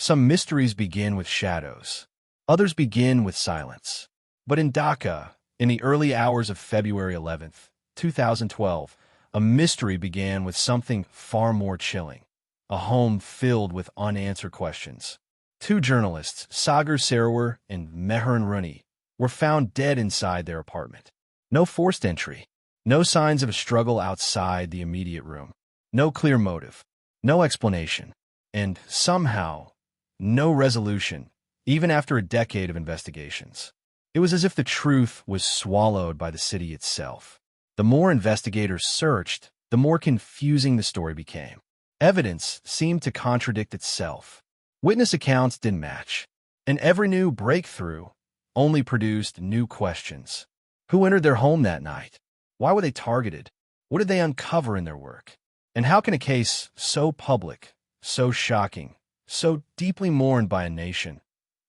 Some mysteries begin with shadows. Others begin with silence. But in Dhaka, in the early hours of February 11th, 2012, a mystery began with something far more chilling. A home filled with unanswered questions. Two journalists, Sagar Sarowar and Meherun Runi, were found dead inside their apartment. No forced entry. No signs of a struggle outside the immediate room. No clear motive. No explanation. And somehow, no resolution, even after a decade of investigations. It was as if the truth was swallowed by the city itself. The more investigators searched, the more confusing the story became. Evidence seemed to contradict itself. Witness accounts didn't match. And every new breakthrough only produced new questions. Who entered their home that night? Why were they targeted? What did they uncover in their work? And how can a case so public, so shocking, so deeply mourned by a nation,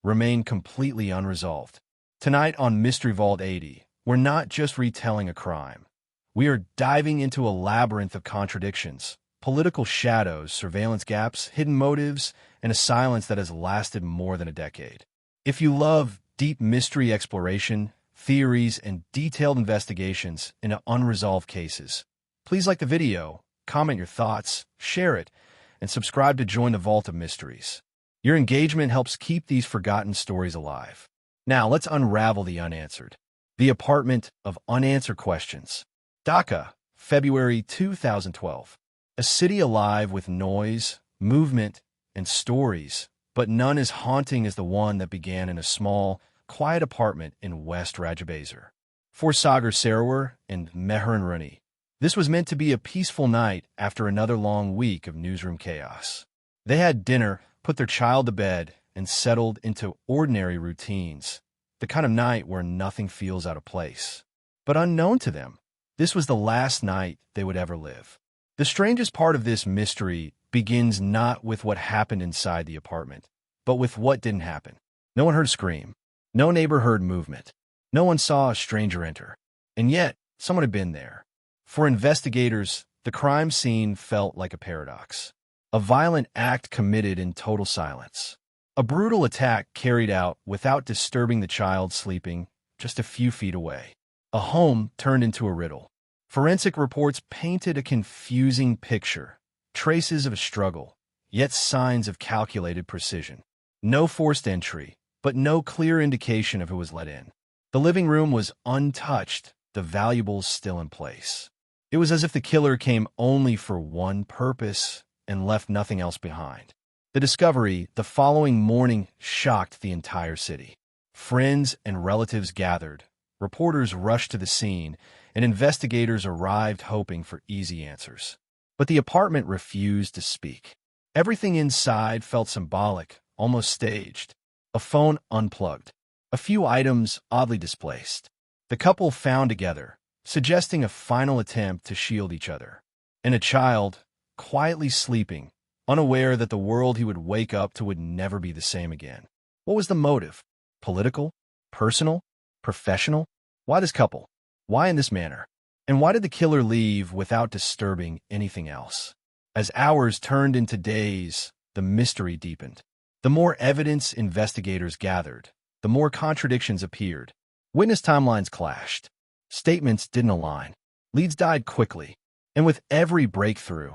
remain completely unresolved? Tonight on Mystery Vault 80, we're not just retelling a crime. We are diving into a labyrinth of contradictions, political shadows, surveillance gaps, hidden motives, and a silence that has lasted more than a decade. If you love deep mystery exploration, theories, and detailed investigations into unresolved cases, please like the video, comment your thoughts, share it, and subscribe to join the Vault of Mysteries. Your engagement helps keep these forgotten stories alive. Now, let's unravel the unanswered. The Apartment of Unanswered Questions. Dhaka, February 2012. A city alive with noise, movement, and stories, but none as haunting as the one that began in a small, quiet apartment in West Rajabazar. For Sagar Sarowar and Meherun Runi, this was meant to be a peaceful night after another long week of newsroom chaos. They had dinner, put their child to bed, and settled into ordinary routines, the kind of night where nothing feels out of place. But unknown to them, this was the last night they would ever live. The strangest part of this mystery begins not with what happened inside the apartment, but with what didn't happen. No one heard a scream. No neighbor heard movement. No one saw a stranger enter. And yet, someone had been there. For investigators, the crime scene felt like a paradox. A violent act committed in total silence. A brutal attack carried out without disturbing the child sleeping just a few feet away. A home turned into a riddle. Forensic reports painted a confusing picture. Traces of a struggle, yet signs of calculated precision. No forced entry, but no clear indication of who was let in. The living room was untouched, the valuables still in place. It was as if the killer came only for one purpose and left nothing else behind. The discovery the following morning shocked the entire city. Friends and relatives gathered, reporters rushed to the scene, and investigators arrived hoping for easy answers. But the apartment refused to speak. Everything inside felt symbolic, almost staged. A phone unplugged. A few items oddly displaced. The couple found together, suggesting a final attempt to shield each other. And a child, quietly sleeping, unaware that the world he would wake up to would never be the same again. What was the motive? Political? Personal? Professional? Why this couple? Why in this manner? And why did the killer leave without disturbing anything else? As hours turned into days, the mystery deepened. The more evidence investigators gathered, the more contradictions appeared. Witness timelines clashed. Statements didn't align. Leads died quickly. And with every breakthrough,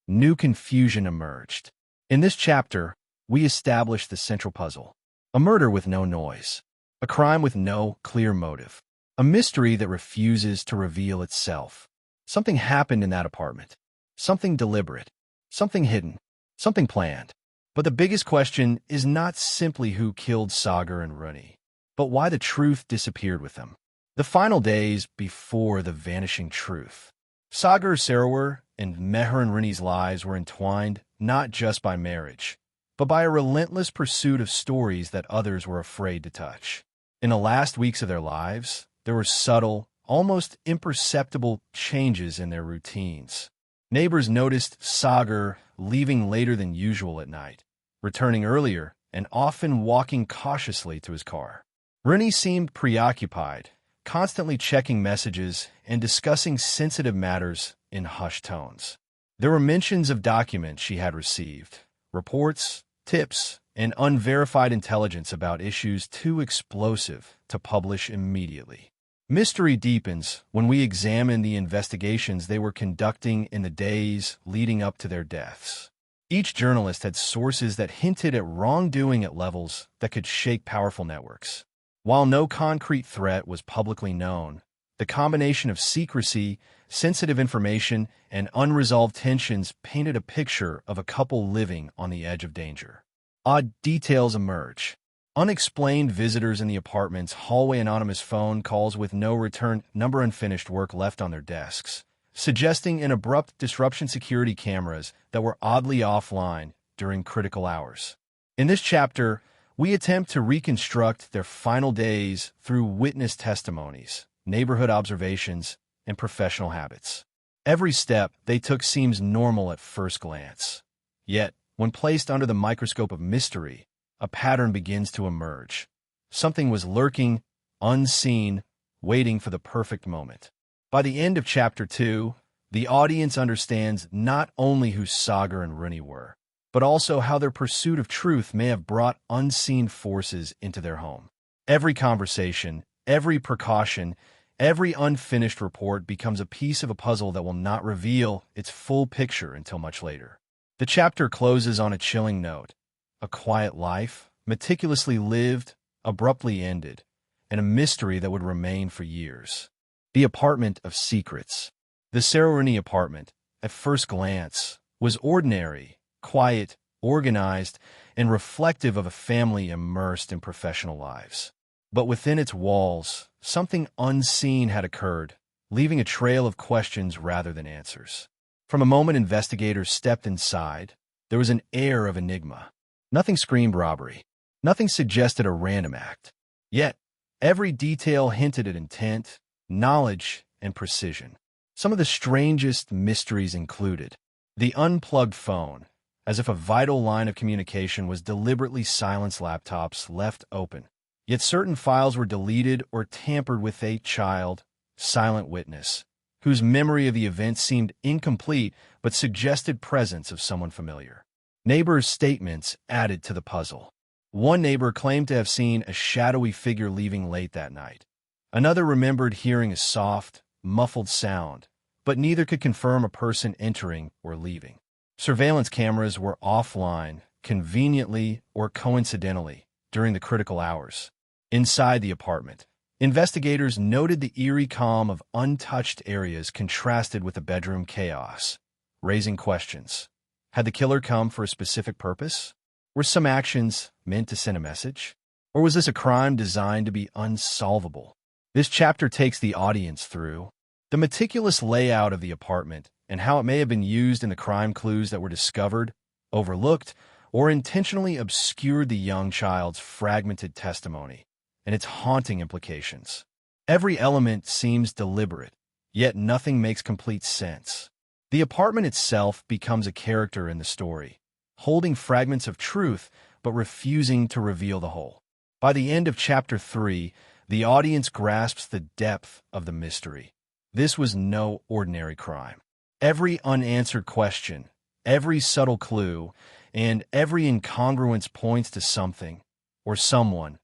new confusion emerged. In this chapter, we establish the central puzzle. A murder with no noise. A crime with no clear motive. A mystery that refuses to reveal itself. Something happened in that apartment. Something deliberate. Something hidden. Something planned. But the biggest question is not simply who killed Sagar and Runi, but why the truth disappeared with them. The final days before the vanishing truth. Sagar Sarowar and Meherun Runi's lives were entwined not just by marriage, but by a relentless pursuit of stories that others were afraid to touch. In the last weeks of their lives, there were subtle, almost imperceptible changes in their routines. Neighbors noticed Sagar leaving later than usual at night, returning earlier, and often walking cautiously to his car. Runi seemed preoccupied, constantly checking messages and discussing sensitive matters in hushed tones. There were mentions of documents she had received, reports, tips, and unverified intelligence about issues too explosive to publish immediately. Mystery deepens when we examine the investigations they were conducting in the days leading up to their deaths. Each journalist had sources that hinted at wrongdoing at levels that could shake powerful networks. While no concrete threat was publicly known, the combination of secrecy, sensitive information, and unresolved tensions painted a picture of a couple living on the edge of danger. Odd details emerge. Unexplained visitors in the apartment's hallway, anonymous phone calls with no return number, unfinished work left on their desks, suggesting an abrupt disruption, security cameras that were oddly offline during critical hours. In this chapter, we attempt to reconstruct their final days through witness testimonies, neighborhood observations, and professional habits. Every step they took seems normal at first glance. Yet, when placed under the microscope of mystery, a pattern begins to emerge. Something was lurking, unseen, waiting for the perfect moment. By the end of Chapter 2, the audience understands not only who Sagar and Runi were, but also how their pursuit of truth may have brought unseen forces into their home. Every conversation, every precaution, every unfinished report becomes a piece of a puzzle that will not reveal its full picture until much later. The chapter closes on a chilling note. A quiet life, meticulously lived, abruptly ended, and a mystery that would remain for years. The apartment of secrets. The Sagar Runi apartment, at first glance, was ordinary, quiet, organized, and reflective of a family immersed in professional lives. But within its walls, something unseen had occurred, leaving a trail of questions rather than answers. From a moment investigators stepped inside, there was an air of enigma. Nothing screamed robbery. Nothing suggested a random act. Yet, every detail hinted at intent, knowledge, and precision. Some of the strangest mysteries included the unplugged phone, as if a vital line of communication was deliberately silenced, laptops left open. Yet certain files were deleted or tampered with. A child, silent witness, whose memory of the event seemed incomplete but suggested presence of someone familiar. Neighbors' statements added to the puzzle. One neighbor claimed to have seen a shadowy figure leaving late that night. Another remembered hearing a soft, muffled sound, but neither could confirm a person entering or leaving. Surveillance cameras were offline, conveniently or coincidentally, during the critical hours. Inside the apartment, investigators noted the eerie calm of untouched areas contrasted with the bedroom chaos, raising questions. Had the killer come for a specific purpose? Were some actions meant to send a message? Or was this a crime designed to be unsolvable? This chapter takes the audience through the meticulous layout of the apartment and how it may have been used in the crime clues that were discovered, overlooked, or intentionally obscured the young child's fragmented testimony and its haunting implications. Every element seems deliberate, yet nothing makes complete sense. The apartment itself becomes a character in the story, holding fragments of truth but refusing to reveal the whole. By the end of Chapter 3, the audience grasps the depth of the mystery. This was no ordinary crime. Every unanswered question, every subtle clue, and every incongruence points to something or someone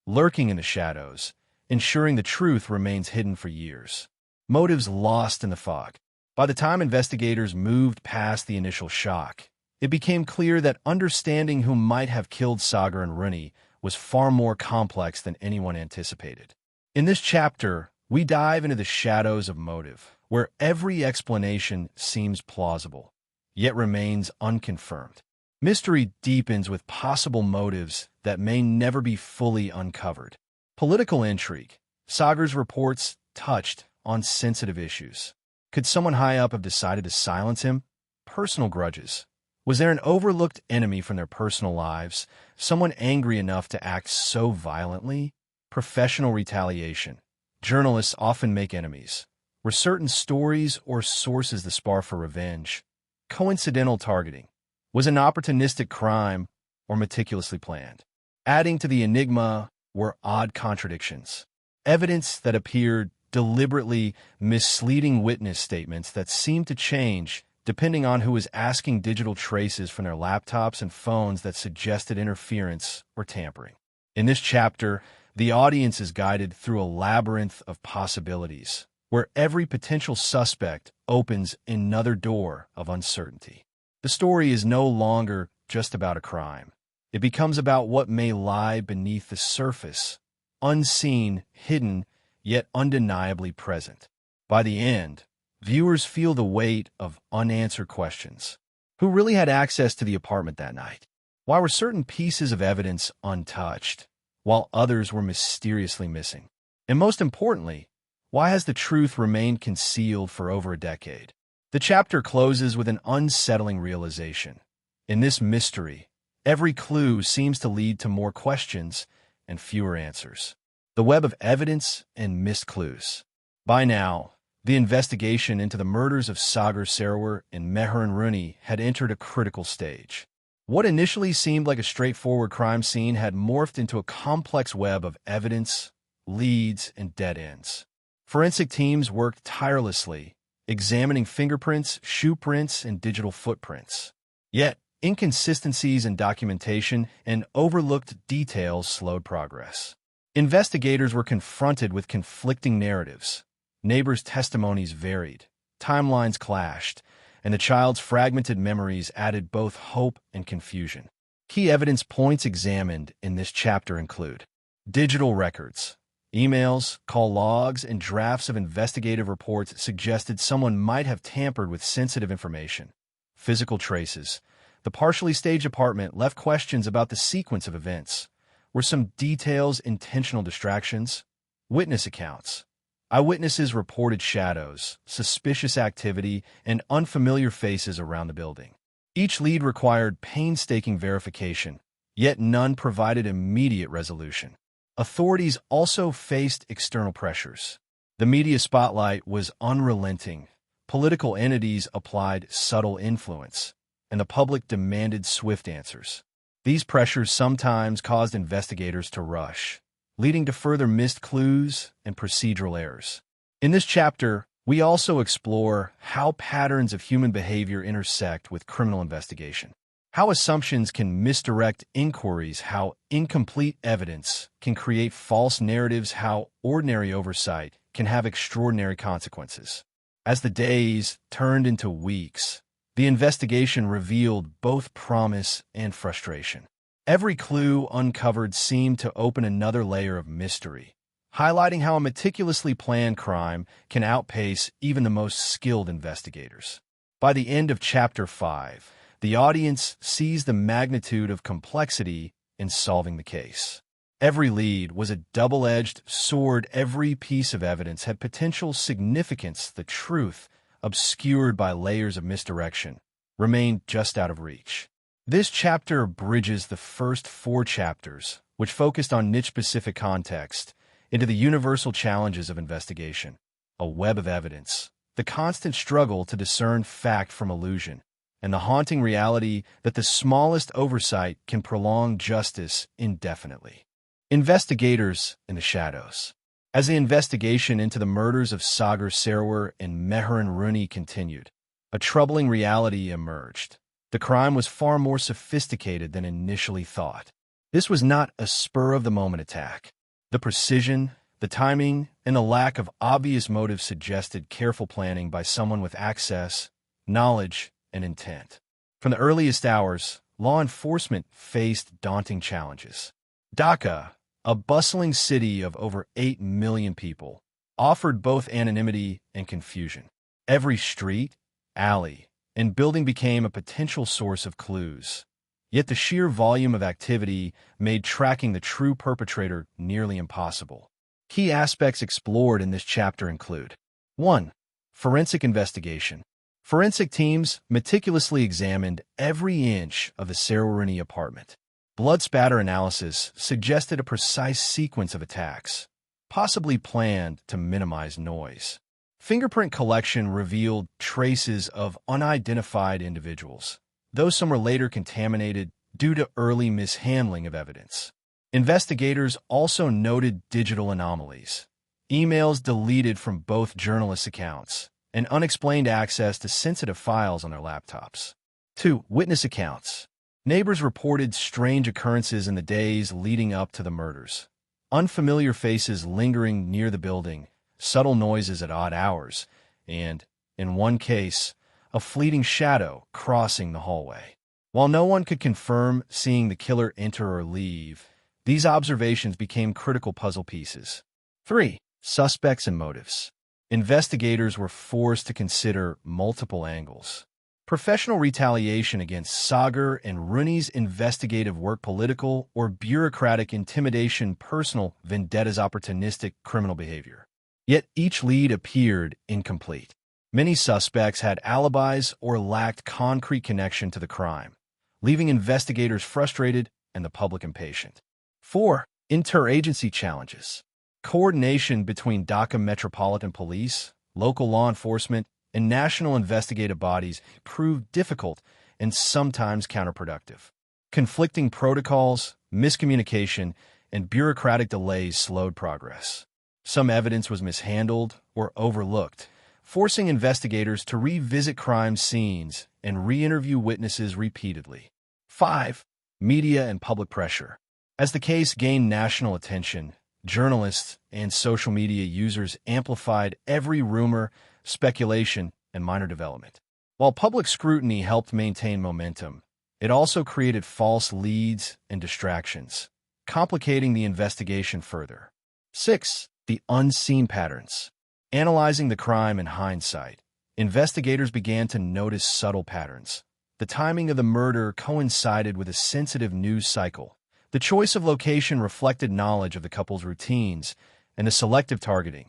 lurking in the shadows, ensuring the truth remains hidden for years. Motives lost in the fog. By the time investigators moved past the initial shock, it became clear that understanding who might have killed Sagar and Runi was far more complex than anyone anticipated. In this chapter, we dive into the shadows of motive, where every explanation seems plausible, yet remains unconfirmed. Mystery deepens with possible motives that may never be fully uncovered. Political intrigue. Sagar's reports touched on sensitive issues. Could someone high up have decided to silence him? Personal grudges. Was there an overlooked enemy from their personal lives, someone angry enough to act so violently? Professional retaliation. Journalists often make enemies. Were certain stories or sources the spar for revenge? Coincidental targeting. Was an opportunistic crime or meticulously planned? Adding to the enigma were odd contradictions. Evidence that appeared deliberately misleading, witness statements that seemed to change depending on who was asking digital traces from their laptops and phones that suggested interference or tampering. In this chapter, the audience is guided through a labyrinth of possibilities, where every potential suspect opens another door of uncertainty. The story is no longer just about a crime. It becomes about what may lie beneath the surface, unseen, hidden, yet undeniably present. By the end, viewers feel the weight of unanswered questions. Who really had access to the apartment that night? Why were certain pieces of evidence untouched, while others were mysteriously missing? And most importantly, why has the truth remained concealed for over a decade? The chapter closes with an unsettling realization. In this mystery, every clue seems to lead to more questions and fewer answers. The web of evidence and missed clues. By now, the investigation into the murders of Sagar Sarowar and Meherun Runi had entered a critical stage. What initially seemed like a straightforward crime scene had morphed into a complex web of evidence, leads, and dead ends. Forensic teams worked tirelessly, examining fingerprints, shoe prints, and digital footprints. Yet, inconsistencies in documentation and overlooked details slowed progress. Investigators were confronted with conflicting narratives. Neighbors' testimonies varied, timelines clashed, and the child's fragmented memories added both hope and confusion. Key evidence points examined in this chapter include digital records. Emails, call logs, and drafts of investigative reports suggested someone might have tampered with sensitive information. Physical traces. The partially staged apartment left questions about the sequence of events. Were some details intentional distractions? Witness accounts. Eyewitnesses reported shadows, suspicious activity, and unfamiliar faces around the building. Each lead required painstaking verification, yet none provided immediate resolution. Authorities also faced external pressures. The media spotlight was unrelenting. Political entities applied subtle influence, and the public demanded swift answers. These pressures sometimes caused investigators to rush, leading to further missed clues and procedural errors. In this chapter, we also explore how patterns of human behavior intersect with criminal investigation, how assumptions can misdirect inquiries, how incomplete evidence can create false narratives, how ordinary oversight can have extraordinary consequences. As the days turned into weeks, the investigation revealed both promise and frustration. Every clue uncovered seemed to open another layer of mystery, highlighting how a meticulously planned crime can outpace even the most skilled investigators. By the end of Chapter 5, the audience sees the magnitude of complexity in solving the case. Every lead was a double-edged sword. Every piece of evidence had potential significance. The truth, obscured by layers of misdirection, remained just out of reach. This chapter bridges the first 4 chapters, which focused on niche-specific context, into the universal challenges of investigation, a web of evidence, the constant struggle to discern fact from illusion, and the haunting reality that the smallest oversight can prolong justice indefinitely. Investigators in the shadows. As the investigation into the murders of Sagar Sarowar and Meherun Runi continued, a troubling reality emerged. The crime was far more sophisticated than initially thought. This was not a spur-of-the-moment attack. The precision, the timing, and the lack of obvious motive suggested careful planning by someone with access, knowledge, and intent. From the earliest hours, law enforcement faced daunting challenges. Dhaka, a bustling city of over 8 million people, offered both anonymity and confusion. Every street, alley, and building became a potential source of clues. Yet the sheer volume of activity made tracking the true perpetrator nearly impossible. Key aspects explored in this chapter include 1. Forensic investigation. Forensic teams meticulously examined every inch of the Sarowar Runi apartment. Blood spatter analysis suggested a precise sequence of attacks, possibly planned to minimize noise. Fingerprint collection revealed traces of unidentified individuals, though some were later contaminated due to early mishandling of evidence. Investigators also noted digital anomalies, emails deleted from both journalists' accounts, and unexplained access to sensitive files on their laptops. 2. Witness accounts. Neighbors reported strange occurrences in the days leading up to the murders. Unfamiliar faces lingering near the building, subtle noises at odd hours, and, in one case, a fleeting shadow crossing the hallway. While no one could confirm seeing the killer enter or leave, these observations became critical puzzle pieces. 3. Suspects and motives. Investigators were forced to consider multiple angles. Professional retaliation against Sagar and Runi's investigative work, political or bureaucratic intimidation, personal vendettas, opportunistic criminal behavior. Yet each lead appeared incomplete. Many suspects had alibis or lacked concrete connection to the crime, leaving investigators frustrated and the public impatient. 4. Interagency challenges. Coordination between Dhaka Metropolitan Police, local law enforcement, and national investigative bodies proved difficult and sometimes counterproductive. Conflicting protocols, miscommunication, and bureaucratic delays slowed progress. Some evidence was mishandled or overlooked, forcing investigators to revisit crime scenes and re-interview witnesses repeatedly. 5. Media and public pressure. As the case gained national attention, journalists and social media users amplified every rumor, speculation, and minor development. While public scrutiny helped maintain momentum, it also created false leads and distractions, complicating the investigation further. 6. The unseen patterns. Analyzing the crime in hindsight, investigators began to notice subtle patterns. The timing of the murder coincided with a sensitive news cycle. The choice of location reflected knowledge of the couple's routines, and the selective targeting,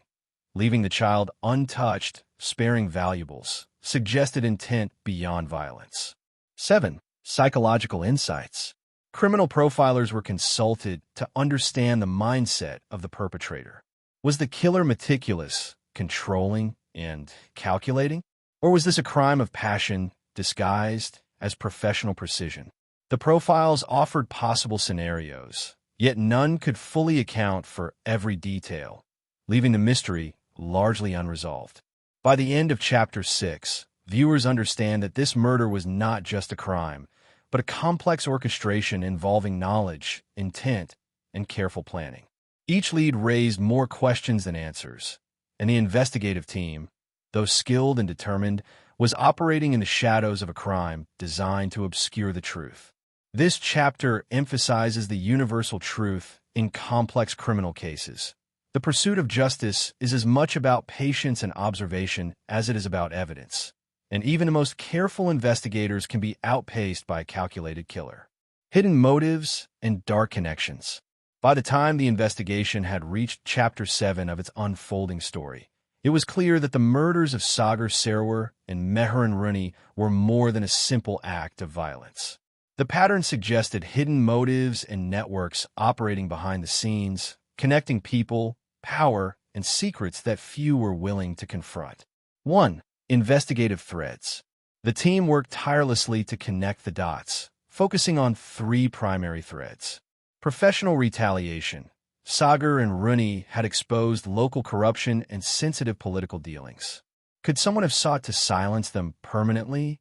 leaving the child untouched, sparing valuables, suggested intent beyond violence. 7. Psychological insights. Criminal profilers were consulted to understand the mindset of the perpetrator. Was the killer meticulous, controlling, and calculating? Or was this a crime of passion disguised as professional precision? The profiles offered possible scenarios, yet none could fully account for every detail, leaving the mystery largely unresolved. By the end of Chapter 6, viewers understand that this murder was not just a crime, but a complex orchestration involving knowledge, intent, and careful planning. Each lead raised more questions than answers, and the investigative team, though skilled and determined, was operating in the shadows of a crime designed to obscure the truth. This chapter emphasizes the universal truth in complex criminal cases. The pursuit of justice is as much about patience and observation as it is about evidence, and even the most careful investigators can be outpaced by a calculated killer. Hidden motives and dark connections. By the time the investigation had reached Chapter 7 of its unfolding story, it was clear that the murders of Sagar Sarowar and Meherun Runi were more than a simple act of violence. The pattern suggested hidden motives and networks operating behind the scenes, connecting people, power, and secrets that few were willing to confront. 1. Investigative threads. The team worked tirelessly to connect the dots, focusing on 3 primary threads. Professional retaliation. Sagar and Runi had exposed local corruption and sensitive political dealings. Could someone have sought to silence them permanently?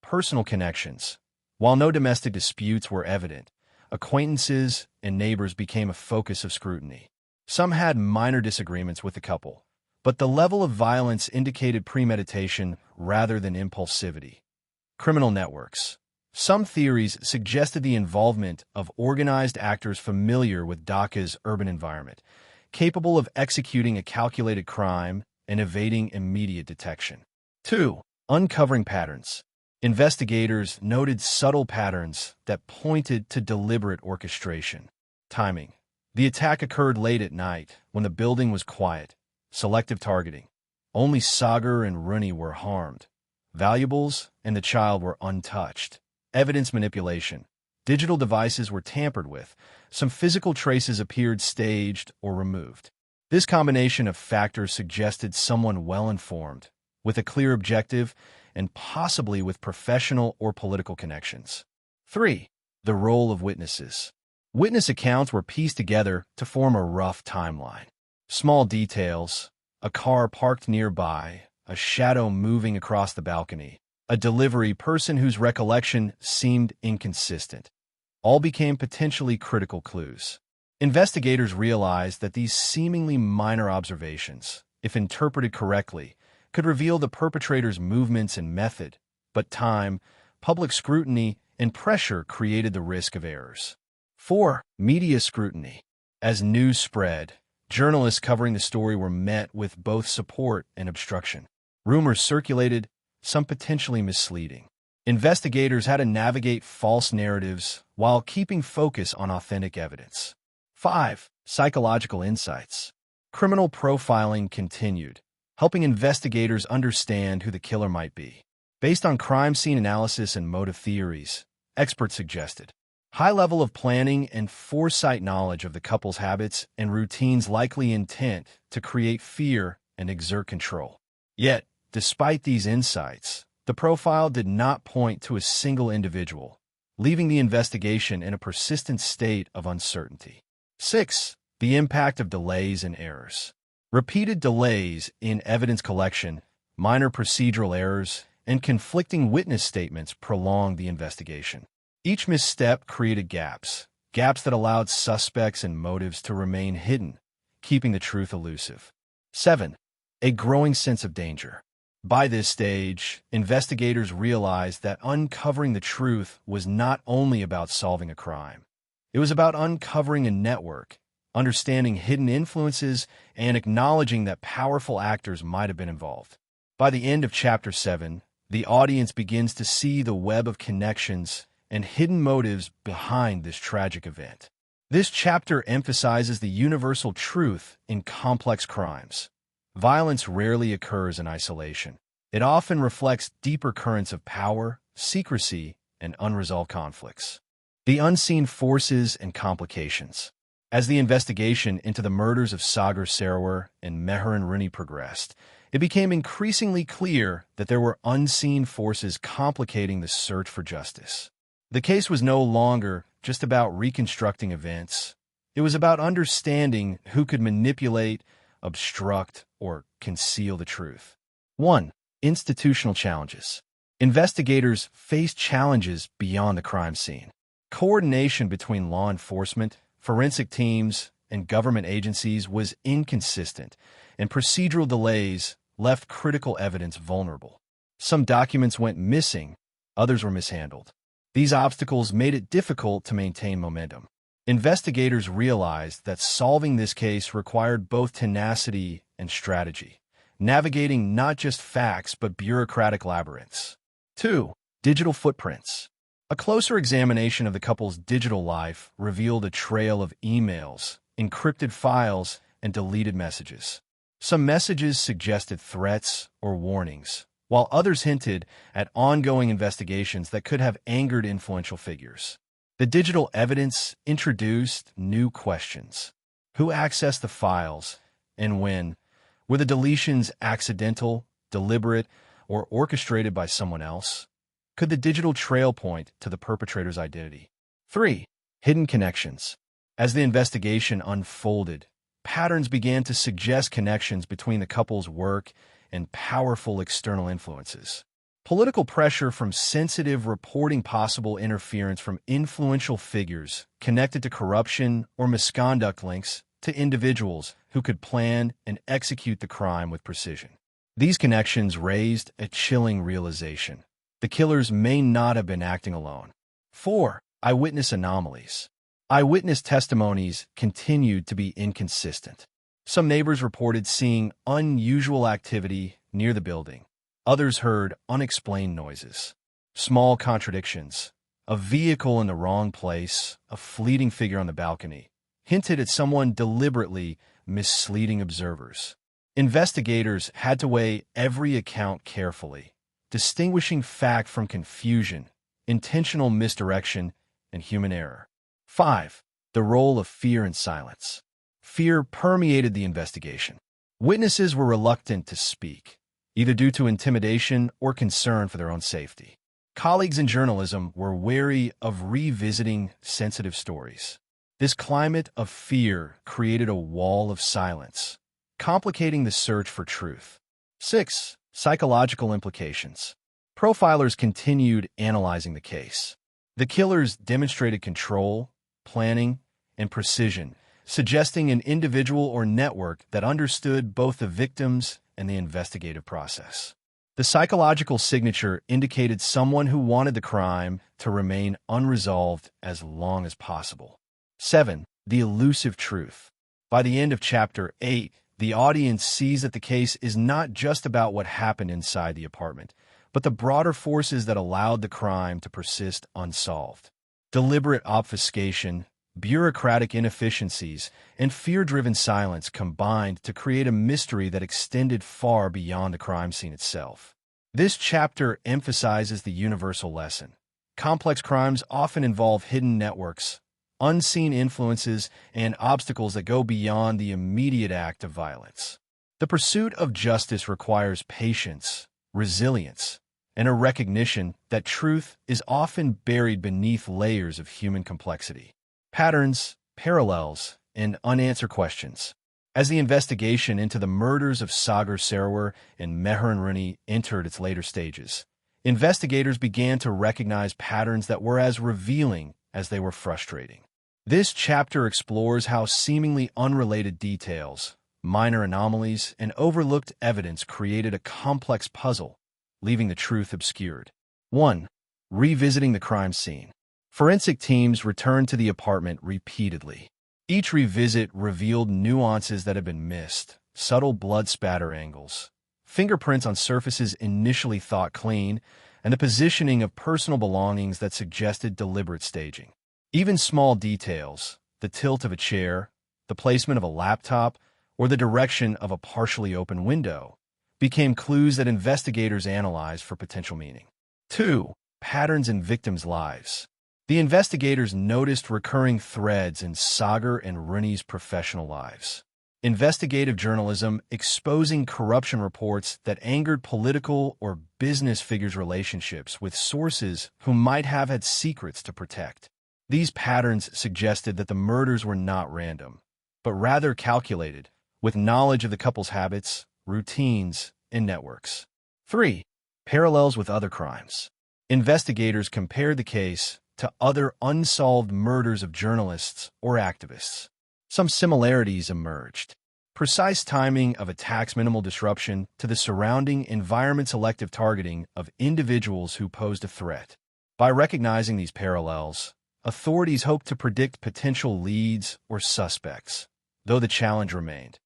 Personal connections. While no domestic disputes were evident, acquaintances and neighbors became a focus of scrutiny. Some had minor disagreements with the couple, but the level of violence indicated premeditation rather than impulsivity. Criminal networks. Some theories suggested the involvement of organized actors familiar with Dhaka's urban environment, capable of executing a calculated crime and evading immediate detection. 2. Uncovering patterns. Investigators noted subtle patterns that pointed to deliberate orchestration. Timing. The attack occurred late at night, when the building was quiet. Selective targeting. Only Sagar and Runi were harmed. Valuables and the child were untouched. Evidence manipulation. Digital devices were tampered with. Some physical traces appeared staged or removed. This combination of factors suggested someone well-informed, with a clear objective, and possibly with professional or political connections. 3. The role of witnesses. Witness accounts were pieced together to form a rough timeline. Small details, a car parked nearby, a shadow moving across the balcony, a delivery person whose recollection seemed inconsistent. All became potentially critical clues. Investigators realized that these seemingly minor observations, if interpreted correctly, could reveal the perpetrator's movements and method, but time, public scrutiny, and pressure created the risk of errors. 4. Media scrutiny. As news spread, journalists covering the story were met with both support and obstruction. Rumors circulated, some potentially misleading. Investigators had to navigate false narratives while keeping focus on authentic evidence. 5. Psychological insights. Criminal profiling continued, helping investigators understand who the killer might be. Based on crime scene analysis and motive theories, experts suggested high level of planning and foresight, knowledge of the couple's habits and routines, likely intent to create fear and exert control. Yet, despite these insights, the profile did not point to a single individual, leaving the investigation in a persistent state of uncertainty. 6. The impact of delays and errors. Repeated delays in evidence collection, minor procedural errors, and conflicting witness statements prolonged the investigation. Each misstep created gaps that allowed suspects and motives to remain hidden, keeping the truth elusive. 7. A growing sense of danger. By this stage, investigators realized that uncovering the truth was not only about solving a crime. It was about uncovering a network, understanding hidden influences, and acknowledging that powerful actors might have been involved. By the end of Chapter 7, the audience begins to see the web of connections and hidden motives behind this tragic event. This chapter emphasizes the universal truth in complex crimes. Violence rarely occurs in isolation. It often reflects deeper currents of power, secrecy, and unresolved conflicts. The unseen forces and complications. As the investigation into the murders of Sagar Sarowar and Meherun Runi progressed, it became increasingly clear that there were unseen forces complicating the search for justice. The case was no longer just about reconstructing events. It was about understanding who could manipulate, obstruct, or conceal the truth. 1. Institutional challenges. Investigators faced challenges beyond the crime scene. Coordination between law enforcement, forensic teams, and government agencies was inconsistent, and procedural delays left critical evidence vulnerable. Some documents went missing, others were mishandled. These obstacles made it difficult to maintain momentum. Investigators realized that solving this case required both tenacity and strategy, navigating not just facts but bureaucratic labyrinths. 2. Digital footprints. A closer examination of the couple's digital life revealed a trail of emails, encrypted files, and deleted messages. Some messages suggested threats or warnings, while others hinted at ongoing investigations that could have angered influential figures. The digital evidence introduced new questions. Who accessed the files, and when? Were the deletions accidental, deliberate, or orchestrated by someone else? Could the digital trail point to the perpetrator's identity? 3. Hidden connections. As the investigation unfolded, patterns began to suggest connections between the couple's work and powerful external influences. Political pressure from sensitive reporting, possible interference from influential figures connected to corruption or misconduct, links to individuals who could plan and execute the crime with precision. These connections raised a chilling realization. The killers may not have been acting alone. 4. Eyewitness anomalies. Eyewitness testimonies continued to be inconsistent. Some neighbors reported seeing unusual activity near the building. Others heard unexplained noises. Small contradictions. A vehicle in the wrong place, a fleeting figure on the balcony, hinted at someone deliberately misleading observers. Investigators had to weigh every account carefully, distinguishing fact from confusion, intentional misdirection, and human error. 5. The role of fear and silence. Fear permeated the investigation. Witnesses were reluctant to speak, either due to intimidation or concern for their own safety. Colleagues in journalism were wary of revisiting sensitive stories. This climate of fear created a wall of silence, complicating the search for truth. 6. Psychological implications. Profilers continued analyzing the case. The killers demonstrated control, planning, and precision, suggesting an individual or network that understood both the victims and the investigative process. The psychological signature indicated someone who wanted the crime to remain unresolved as long as possible. 7. The elusive truth. By the end of Chapter 8, the audience sees that the case is not just about what happened inside the apartment, but the broader forces that allowed the crime to persist unsolved. Deliberate obfuscation, bureaucratic inefficiencies, and fear-driven silence combined to create a mystery that extended far beyond the crime scene itself. This chapter emphasizes the universal lesson. Complex crimes often involve hidden networks, unseen influences, and obstacles that go beyond the immediate act of violence. The pursuit of justice requires patience, resilience, and a recognition that truth is often buried beneath layers of human complexity. Patterns, parallels, and unanswered questions. As the investigation into the murders of Sagar Sarowar and Meherun Runi entered its later stages, investigators began to recognize patterns that were as revealing as they were frustrating. This chapter explores how seemingly unrelated details, minor anomalies, and overlooked evidence created a complex puzzle, leaving the truth obscured. 1. Revisiting the crime scene. Forensic teams returned to the apartment repeatedly. Each revisit revealed nuances that had been missed, subtle blood spatter angles, fingerprints on surfaces initially thought clean, and the positioning of personal belongings that suggested deliberate staging. Even small details, the tilt of a chair, the placement of a laptop, or the direction of a partially open window, became clues that investigators analyzed for potential meaning. 2. Patterns in victims' lives. The investigators noticed recurring threads in Sagar and Runi's professional lives. Investigative journalism exposing corruption reports that angered political or business figures' relationships with sources who might have had secrets to protect. These patterns suggested that the murders were not random, but rather calculated, with knowledge of the couple's habits, routines, and networks. 3. Parallels with other crimes. Investigators compared the case to other unsolved murders of journalists or activists. Some similarities emerged. Precise timing of attacks, minimal disruption to the surrounding environment, selective targeting of individuals who posed a threat. By recognizing these parallels, authorities hoped to predict potential leads or suspects, though the challenge remained.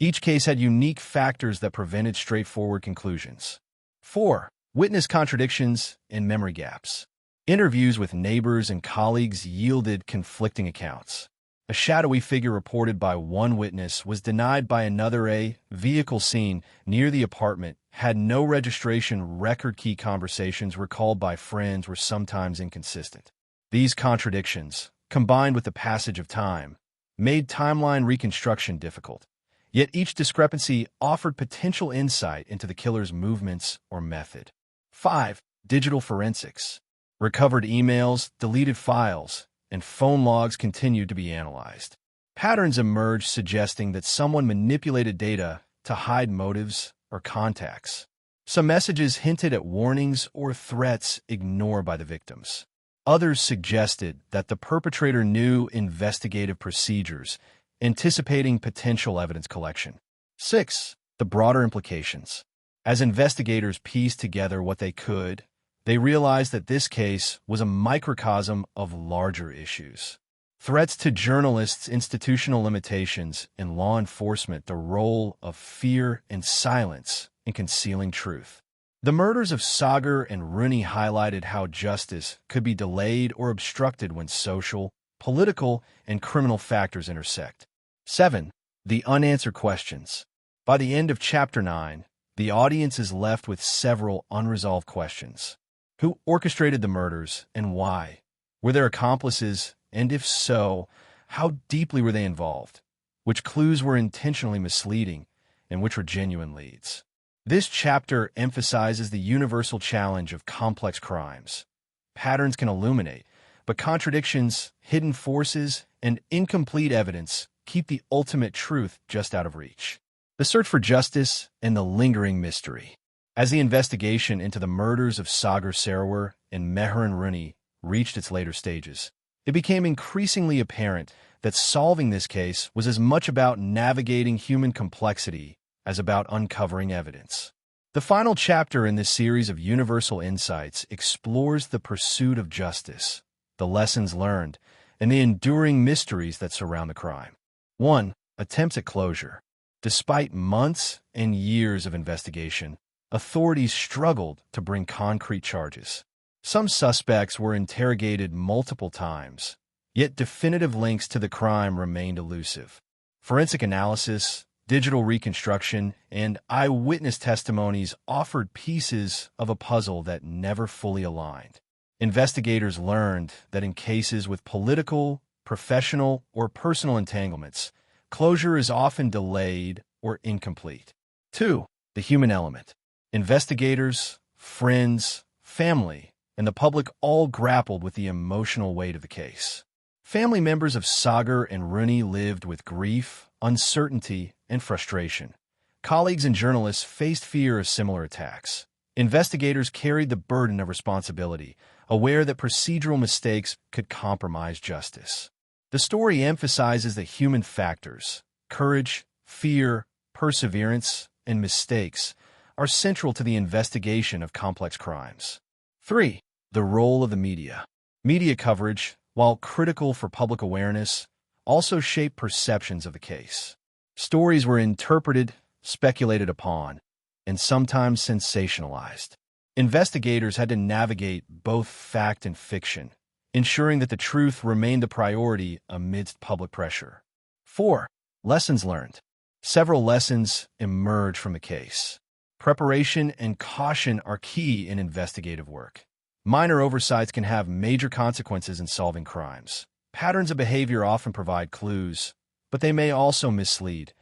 Each case had unique factors that prevented straightforward conclusions. 4. Witness contradictions and memory gaps. Interviews with neighbors and colleagues yielded conflicting accounts. A shadowy figure reported by one witness was denied by another. A vehicle seen near the apartment had no registration record. Key conversations recalled by friends were sometimes inconsistent. These contradictions, combined with the passage of time, made timeline reconstruction difficult. Yet each discrepancy offered potential insight into the killer's movements or method. 5. Digital forensics. Recovered emails, deleted files, and phone logs continued to be analyzed. Patterns emerged suggesting that someone manipulated data to hide motives or contacts. Some messages hinted at warnings or threats ignored by the victims. Others suggested that the perpetrator knew investigative procedures, anticipating potential evidence collection. 6. The broader implications. As investigators pieced together what they could, they realized that this case was a microcosm of larger issues. Threats to journalists, institutional limitations, and law enforcement, the role of fear and silence in concealing truth. The murders of Sagar and Runi highlighted how justice could be delayed or obstructed when social, political, and criminal factors intersect. 7. The unanswered questions. By the end of Chapter 9, the audience is left with several unresolved questions. Who orchestrated the murders and why? Were there accomplices, and if so, how deeply were they involved? Which clues were intentionally misleading, and which were genuine leads? This chapter emphasizes the universal challenge of complex crimes. Patterns can illuminate, but contradictions, hidden forces, and incomplete evidence keep the ultimate truth just out of reach. The search for justice and the lingering mystery. As the investigation into the murders of Sagar Sarowar and Meherun Runi reached its later stages, it became increasingly apparent that solving this case was as much about navigating human complexity as about uncovering evidence. The final chapter in this series of universal insights explores the pursuit of justice, the lessons learned, and the enduring mysteries that surround the crime. 1. Attempts at closure. Despite months and years of investigation, authorities struggled to bring concrete charges. Some suspects were interrogated multiple times, yet definitive links to the crime remained elusive. Forensic analysis, digital reconstruction, and eyewitness testimonies offered pieces of a puzzle that never fully aligned. Investigators learned that in cases with political, professional, or personal entanglements, closure is often delayed or incomplete. 2. The human element. Investigators, friends, family, and the public all grappled with the emotional weight of the case. Family members of Sagar and Runi lived with grief, uncertainty, and frustration. Colleagues and journalists faced fear of similar attacks. Investigators carried the burden of responsibility, aware that procedural mistakes could compromise justice. The story emphasizes that human factors, courage, fear, perseverance, and mistakes, are central to the investigation of complex crimes. 3. The role of the media. Media coverage, while critical for public awareness, also shaped perceptions of the case. Stories were interpreted, speculated upon, and sometimes sensationalized. Investigators had to navigate both fact and fiction, ensuring that the truth remained the priority amidst public pressure. 4. Lessons learned. Several lessons emerge from the case. Preparation and caution are key in investigative work. Minor oversights can have major consequences in solving crimes. Patterns of behavior often provide clues, but they may also mislead.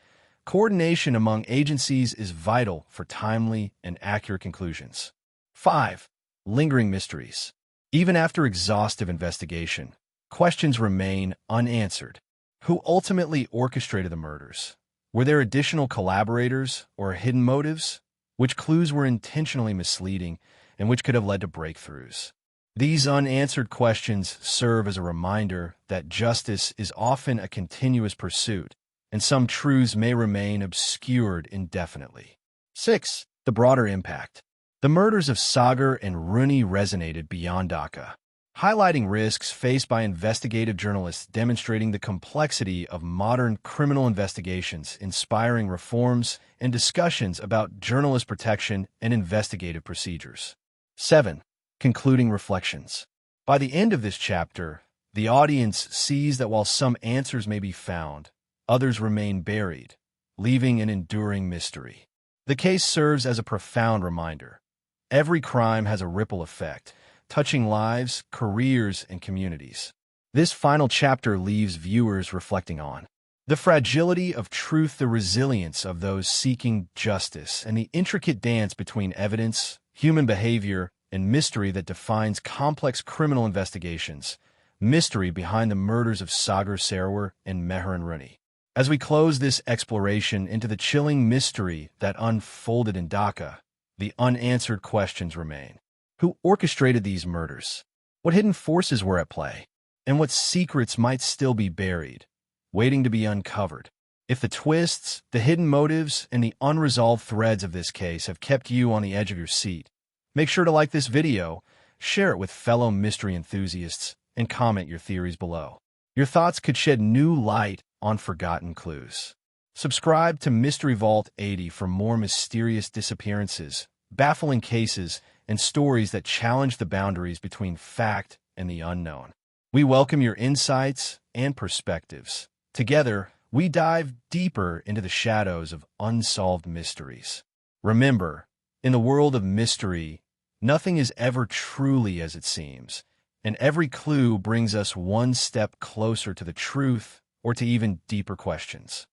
Coordination among agencies is vital for timely and accurate conclusions. 5. Lingering mysteries. Even after exhaustive investigation, questions remain unanswered. Who ultimately orchestrated the murders? Were there additional collaborators or hidden motives? Which clues were intentionally misleading and which could have led to breakthroughs? These unanswered questions serve as a reminder that justice is often a continuous pursuit, and some truths may remain obscured indefinitely. 6. The broader impact. The murders of Sagar and Runi resonated beyond Dhaka, highlighting risks faced by investigative journalists, demonstrating the complexity of modern criminal investigations, inspiring reforms and discussions about journalist protection and investigative procedures. 7. Concluding reflections. By the end of this chapter, the audience sees that while some answers may be found, others remain buried, leaving an enduring mystery. The case serves as a profound reminder. Every crime has a ripple effect, touching lives, careers, and communities. This final chapter leaves viewers reflecting on the fragility of truth, the resilience of those seeking justice, and the intricate dance between evidence, human behavior, and mystery that defines complex criminal investigations. Mystery behind the murders of Sagar Sarowar and Meherun Runi. As we close this exploration into the chilling mystery that unfolded in Dhaka, the unanswered questions remain. Who orchestrated these murders? What hidden forces were at play? And what secrets might still be buried, waiting to be uncovered? If the twists, the hidden motives, and the unresolved threads of this case have kept you on the edge of your seat, make sure to like this video, share it with fellow mystery enthusiasts, and comment your theories below. Your thoughts could shed new light on forgotten clues. Subscribe to Mystery Vault 80 for more mysterious disappearances, baffling cases, and stories that challenge the boundaries between fact and the unknown. We welcome your insights and perspectives. Together, we dive deeper into the shadows of unsolved mysteries. Remember, in the world of mystery, nothing is ever truly as it seems, and every clue brings us one step closer to the truth or to even deeper questions.